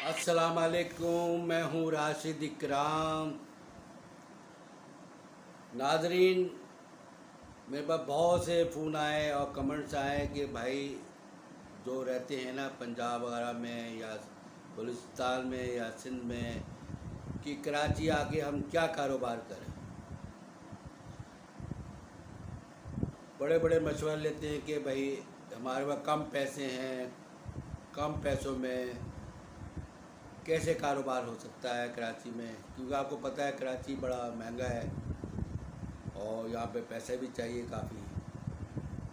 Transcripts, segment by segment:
अस्सलाम वालेकुम, मैं हूँ राशिद इकराम। नाजरीन, मेरे पास बहुत से फ़ोन आए और कमेंट्स आए कि भाई जो रहते हैं ना पंजाब वगैरह में या बलूचिस्तान में या सिंध में, कि कराची आके हम क्या कारोबार करें। बड़े बड़े मशवरे लेते हैं कि भाई हमारे पास कम पैसे हैं, कम पैसों में कैसे कारोबार हो सकता है कराची में, क्योंकि आपको पता है कराची बड़ा महंगा है और यहाँ पे पैसे भी चाहिए काफ़ी।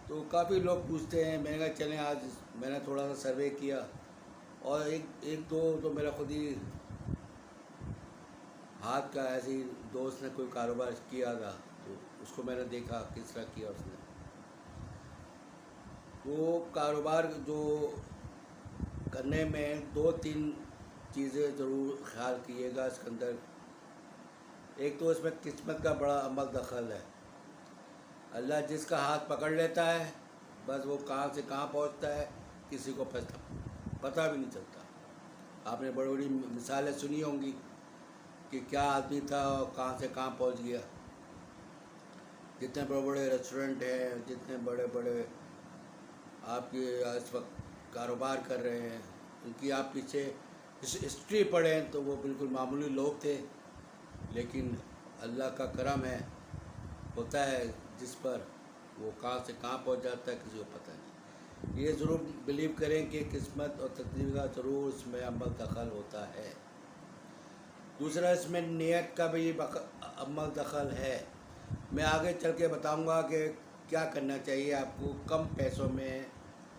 तो काफ़ी लोग पूछते हैं। मैंने कहा चलें, आज मैंने थोड़ा सा सर्वे किया और एक एक दो तो मेरा खुद ही हाथ का ऐसे ही दोस्त ने कोई कारोबार किया था, तो उसको मैंने देखा किस तरह किया उसने। वो कारोबार जो करने में दो तीन चीज़ें ज़रूर ख्याल कीजिएगा इसके अंदर। एक तो इसमें किस्मत का बड़ा अमल दखल है। अल्लाह जिसका हाथ पकड़ लेता है बस वो कहाँ से कहाँ पहुँचता है किसी को पता भी नहीं चलता। आपने बड़ी बड़ी मिसालें सुनी होंगी कि क्या आदमी था और कहाँ से कहाँ पहुँच गया। जितने बड़े बड़े रेस्टोरेंट हैं, जितने बड़े बड़े आपके इस वक्त कारोबार कर रहे हैं, उनकी आप पीछे हिस्ट्री पढ़ें तो वो बिल्कुल मामूली लोग थे, लेकिन अल्लाह का करम है, होता है जिस पर वो कहाँ से कहाँ पहुँच जाता है किसी को पता नहीं। ये ज़रूर बिलीव करें कि किस्मत और तकदीर का ज़रूर इसमें अमल दखल होता है। दूसरा, इसमें नियत का भी अमल दखल है। मैं आगे चल के बताऊँगा कि क्या करना चाहिए आपको कम पैसों में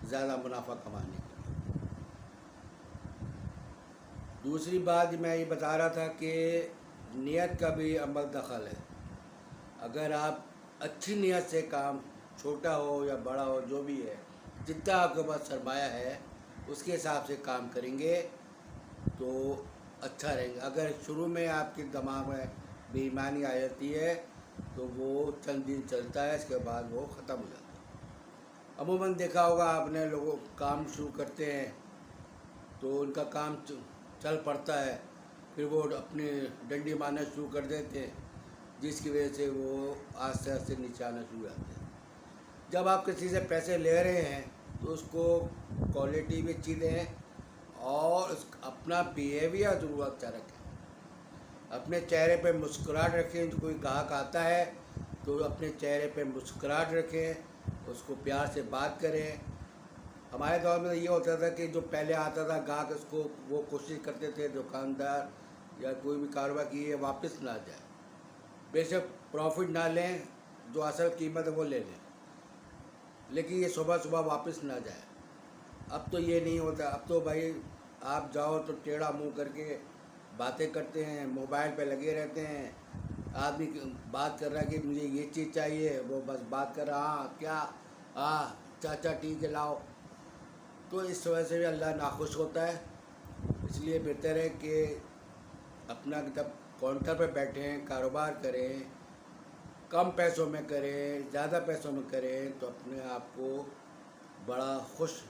ज़्यादा मुनाफा कमाने के लिए। दूसरी बात मैं ये बता रहा था कि नियत का भी अमल दखल है। अगर आप अच्छी नियत से काम, छोटा हो या बड़ा हो जो भी है, जितना आपके पास सरमाया है उसके हिसाब से काम करेंगे तो अच्छा रहेगा। अगर शुरू में आपके दिमाग में बेईमानी आ जाती है तो वो चंद दिन चलता है, इसके बाद वो ख़त्म हो जाता है। अमूमन देखा होगा आपने, लोगों काम शुरू करते हैं तो उनका काम चल पड़ता है, फिर वो अपनी डंडी मारना शुरू कर देते हैं, जिसकी वजह से वो आस्ते आस्ते नीचे आना शुरू हो जाते हैं। जब आप किसी से पैसे ले रहे हैं तो उसको क्वालिटी भी अच्छी दें और अपना बिहेवियर ज़रूर अच्छा रखें। अपने चेहरे पे मुस्कुराहट रखें। जो कोई ग्राहक आता है तो अपने चेहरे पे मुस्कुराहट रखें, उसको प्यार से बात करें। हमारे दौर में ये होता था कि जो पहले आता था ग्राहक, उसको वो कोशिश करते थे दुकानदार या कोई भी कारोबार की ये वापस ना जाए। बेशक प्रॉफिट ना लें, जो असल कीमत है वो ले लें, लेकिन ये सुबह सुबह वापस ना जाए। अब तो ये नहीं होता। अब तो भाई आप जाओ तो टेढ़ा मुंह करके बातें करते हैं, मोबाइल पे लगे रहते हैं। आदमी बात कर रहा है कि मुझे ये चीज़ चाहिए, वो बस बात कर रहा, हाँ क्या, हाँ चाचा ठीक है लाओ। तो इस वजह से भी अल्लाह नाखुश होता है। इसलिए बेहतर है कि अपना जब काउंटर पर बैठें, कारोबार करें, कम पैसों में करें, ज़्यादा पैसों में करें, तो अपने आप को बड़ा खुश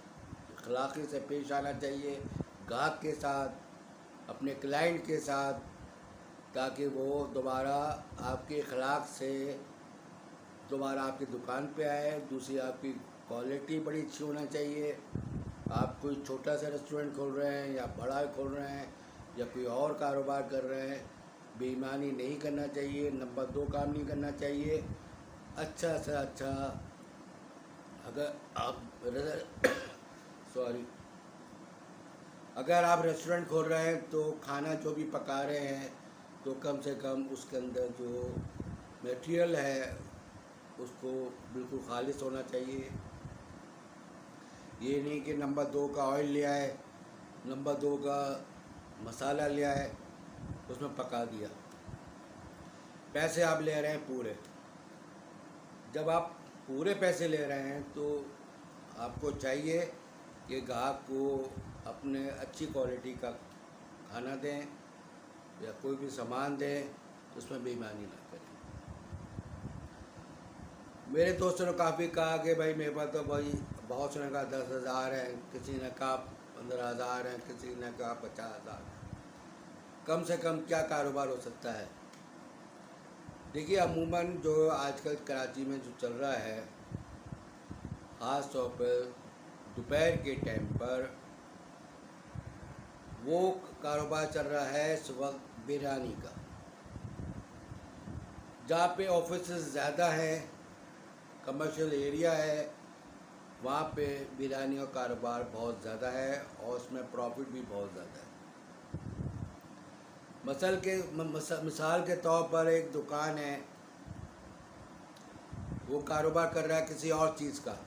अखलाक़ी से पेश आना चाहिए ग्राहक के साथ, अपने क्लाइंट के साथ, ताकि वो दोबारा आपके अखलाक से दोबारा आपकी दुकान पे आए। दूसरी, आपकी क्वालिटी बड़ी अच्छी होना चाहिए। आप कोई छोटा सा रेस्टोरेंट खोल रहे हैं या बड़ा खोल रहे हैं या कोई और कारोबार कर रहे हैं, बेईमानी नहीं करना चाहिए, नंबर 2 काम नहीं करना चाहिए। अच्छा से अच्छा, अगर आप सॉरी अगर आप रेस्टोरेंट खोल रहे हैं तो खाना जो भी पका रहे हैं तो कम से कम उसके अंदर जो मटेरियल है उसको बिल्कुल खालिस होना चाहिए। ये नहीं कि नंबर 2 का ऑयल लिया है, नंबर 2 का मसाला लिया है, उसमें पका दिया। पैसे आप ले रहे हैं पूरे। जब आप पूरे पैसे ले रहे हैं तो आपको चाहिए कि ग्राहक को अपने अच्छी क्वालिटी का खाना दें या कोई भी सामान दें, उसमें बेईमानी ना करें। मेरे दोस्तों ने काफ़ी कहा कि भाई मेरे पास तो भाई बहुत से ने कहा 10,000 है, किसी ने कहा 15,000 हैं, किसी ने कहा 50,000। कम से कम क्या कारोबार हो सकता है? देखिए, अमूमन जो आजकल कराची में जो चल रहा है, ख़ास तौर पर दोपहर के टाइम पर, वो कारोबार चल रहा है इस वक्त बिरयानी का। जहाँ पे ऑफिस ज़्यादा है, कमर्शियल एरिया है, वहाँ पे बिरयानी का कारोबार बहुत ज़्यादा है और उसमें प्रॉफिट भी बहुत ज़्यादा है। मिसाल के तौर पर एक दुकान है, वो कारोबार कर रहा है किसी और चीज़ का,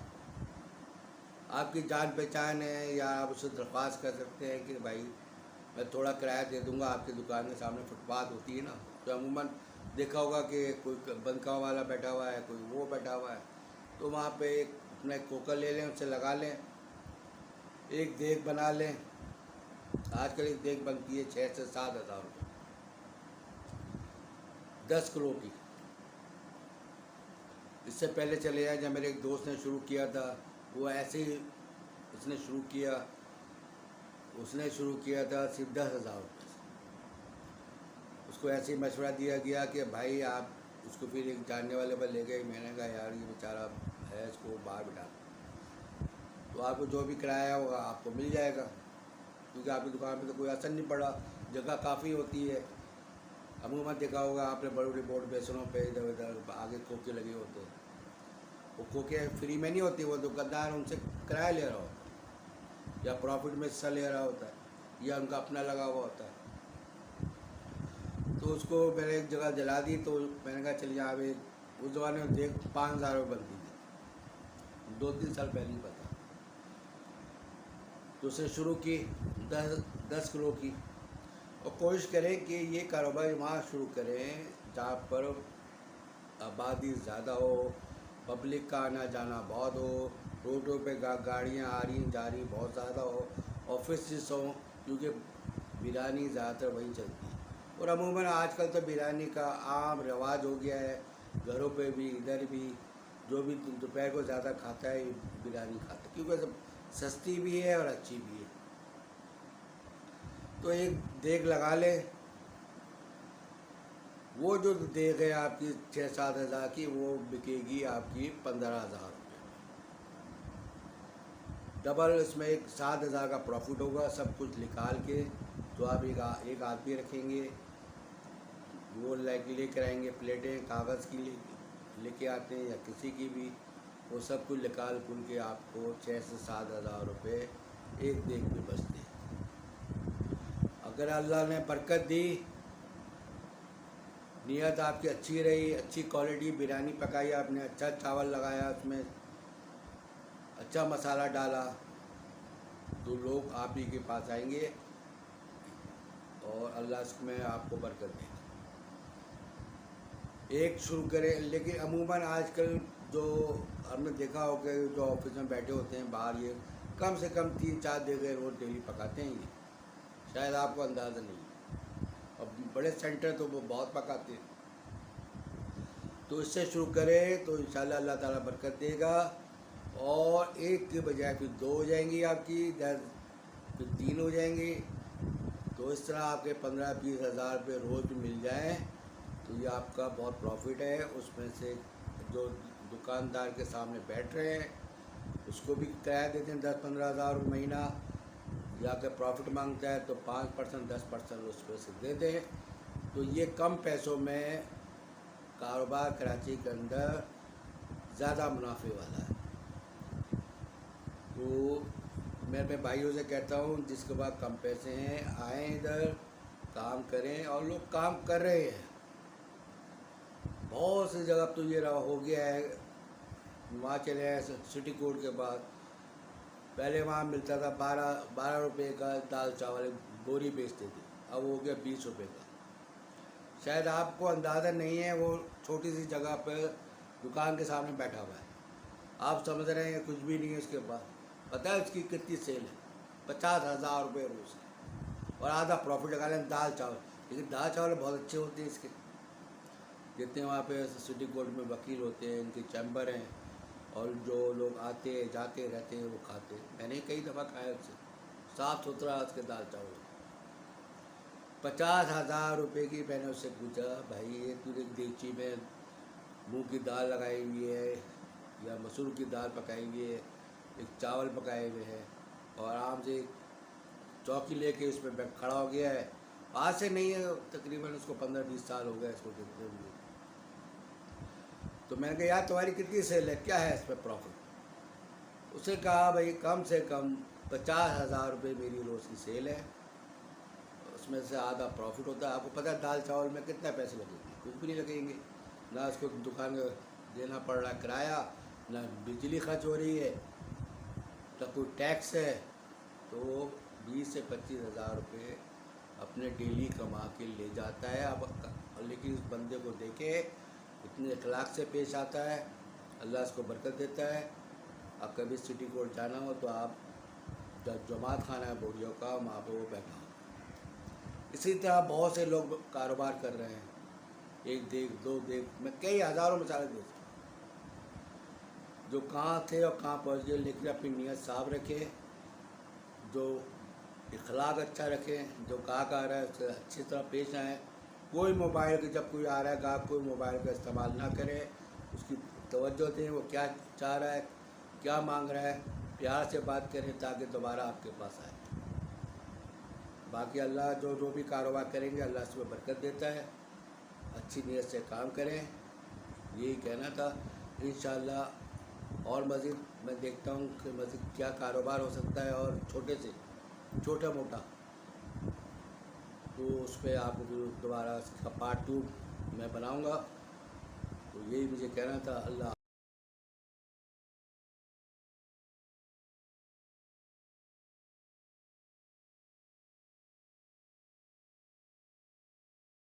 आपकी जान पहचान है, या आप उससे दरख्वास्त कर सकते हैं कि भाई मैं थोड़ा किराया दे दूंगा, आपकी दुकान के सामने फुटपाथ होती है ना, तो अमूमन देखा होगा कि कोई बंदका वाला बैठा हुआ है, कोई वो बैठा हुआ है, तो वहाँ पे एक अपना कुकर ले लें, उससे लगा लें, एक देग बना लें। आजकल एक देग बनती है 6 से 7 हज़ार रुपये, 10 किलो की। इससे पहले चले जाए, जब मेरे एक दोस्त ने शुरू किया था, वो ऐसे ही उसने शुरू किया था सिर्फ 10,000 रुपये से। उसको ऐसे ही मशवरा दिया गया कि भाई आप उसको, फिर एक जानने वाले पर ले गए। मैंने कहा यार ये बेचारा है, इसको बाहर बिठा, तो आपको जो भी किराया होगा आपको मिल जाएगा, क्योंकि आपकी दुकान पे तो कोई असर नहीं पड़ा, जगह काफ़ी होती है। अमूमन देखा होगा आपने बड़े बड़े बोर्ड बेचनों पे इधर उधर आगे खोखे लगे होते हैं, वो खोखे फ्री में नहीं होती, वो दुकानदार उनसे किराया ले रहा होता है या प्रॉफिट में हिस्सा ले रहा होता है या उनका अपना लगा हुआ होता है। तो उसको मैंने एक जगह जला दी, तो मैंने कहा चलिए आप एक, उस ज़माने में देख 5,000 रुपये बनती थी, 2-3 साल पहले ही पता। तो उसने शुरू की 10 किलो की, और कोशिश करें कि ये कारोबार वहाँ शुरू करें जहाँ पर आबादी ज़्यादा हो, पब्लिक का आना जाना बहुत हो, रोडों पे गाड़ियाँ आ रही जा रही बहुत ज़्यादा हो, ऑफिस हो, क्योंकि बिरयानी ज़्यादातर वहीं चलती है। और अमूमन आजकल तो बिरयानी का आम रिवाज हो गया है, घरों पे भी इधर भी जो भी दोपहर को ज़्यादा खाता है बिरयानी खाता है, क्योंकि सब सस्ती भी है और अच्छी भी है। तो एक देग लगा ले, वो जो देग है आपकी 6-7 हज़ार की, वो बिकेगी आपकी 15,000 रुपये। डबल इसमें एक 7,000 का प्रॉफिट होगा सब कुछ निकाल के। तो आप एक आदमी रखेंगे, वो लेकर आएंगे प्लेटें कागज़ की लेके आते हैं या किसी की भी, वो सब कुछ निकाल खुल के आपको 6 से 7 हज़ार रुपये एक देग में बचते हैं। अगर अल्लाह ने बरकत दी, नीयत आपकी अच्छी रही, अच्छी क्वालिटी बिरयानी पकाई आपने, अच्छा चावल लगाया, उसमें अच्छा मसाला डाला, तो लोग आप ही के पास आएंगे और अल्लाह इसमें आपको बरकत देगा। एक शुरू करें, लेकिन अमूमन आजकल जो हमने देखा हो कि जो ऑफिस में बैठे होते हैं बाहर, ये कम से कम 3-4 जगह रोज़ डेली पकाते हैं, ये शायद आपको अंदाज़ा नहीं। और बड़े सेंटर तो वो बहुत पकाते हैं। तो इससे शुरू करें तो इंशाल्लाह अल्लाह ताला बरकत देगा, और एक के बजाय फिर 2 हो जाएंगी आपकी, 10 फिर 3 हो जाएंगी। तो इस तरह आपके 15-20 हज़ार रुपये रोज़ मिल जाएँ तो ये आपका बहुत प्रॉफिट है। उसमें से जो दुकानदार के सामने बैठ रहे हैं उसको भी किराया देते हैं 10-15 हज़ार महीना, या अगर प्रॉफिट मांगता है तो 5% 10% उस पर से दे दें। तो ये कम पैसों में कारोबार कराची के अंदर ज़्यादा मुनाफे वाला है। तो मैं अपने भाइयों से कहता हूँ जिसके पास कम पैसे हैं आएँ इधर काम करें, और लोग काम कर रहे हैं। बहुत सी जगह तो ये रहा हो गया है, वहाँ चले आए सिटी कोर्ट के बाद, पहले वहाँ मिलता था 12 रुपये का दाल चावल बोरी बेचते थे, अब हो गया 20 रुपये का। शायद आपको अंदाज़ा नहीं है, वो छोटी सी जगह पर दुकान के सामने बैठा हुआ है, आप समझ रहे हैं कुछ भी नहीं है उसके पास। पता है उसकी कितनी सेल है? 50,000 रुपये रोज़, और आधा प्रॉफिट लगा लें दाल चावल। लेकिन दाल चावल बहुत अच्छे होते हैं इसके, जितने वहाँ पे सिटी कोर्ट में वकील होते हैं, इनके चैम्बर हैं, और जो लोग आते जाते रहते हैं वो खाते हैं। मैंने कई दफ़ा खाया उससे, साफ़ सुथरा उसके दाल चावल। 50,000 रुपये की मैंने उससे पूछा, भाई ये तूने देगची में मूंग की दाल लगाई हुई है या मसूर की दाल पकाई हुई है, एक चावल पकाए हुए हैं, और आराम से चौकी लेके उस पर मैं खड़ा हो गया है। आज से नहीं है, तकरीबन उसको 15-20 साल हो गए इसको देखते हुए। तो मैंने कहा यार तुम्हारी कितनी सेल है, क्या है इस पर प्रॉफिट? उसने कहा भाई कम से कम 50,000 रुपये मेरी रोज़ की सेल है, उसमें से आधा प्रॉफिट होता है। आपको पता है दाल चावल में कितने पैसे लगेंगे? कुछ भी नहीं लगेंगे, ना उसको दुकान देना पड़ रहा है किराया, ना बिजली खर्च हो रही है, ना कोई टैक्स है। तो 20 से 25,000 रुपये अपने डेली कमा के ले जाता है। अब लेकिन उस बंदे को देखे इतने अखलाक से पेश आता है, अल्लाह उसको बरकत देता है। अब कभी सिटी कोर्ट जाना हो तो आप जमात खाना है बोरियों का, वहाँ पर वो बैठा हो। इसी तरह बहुत से लोग कारोबार कर रहे हैं, एक देख दो देख, मैं कई हज़ारों मिसालें दे सकता हूँ जो कहाँ थे और कहाँ पहुँच गए। लेकिन अपनी नीयत साफ रखें, जो इखलाक अच्छा रखें, जो गाहक आ रहा है उससे अच्छी तरह पेश आएँ। कोई मोबाइल के जब कोई आ रहा है गाहक, कोई मोबाइल का इस्तेमाल ना करे, उसकी तवज्जो दें, वो क्या चाह रहा है, क्या मांग रहा है, प्यार से बात करें ताकि दोबारा आपके पास आए। बाकी अल्लाह जो भी कारोबार करेंगे अल्लाह उसमें बरकत देता है। अच्छी नीयत से काम करें, यही कहना था। इंशाअल्लाह और मज़ीद मैं देखता हूँ कि मज़ीद क्या कारोबार हो सकता है, और छोटे से छोटा मोटा, तो उस पर आपको दोबारा इसका पार्ट 2 मैं बनाऊँगा। तो यही मुझे कहना था। अल्लाह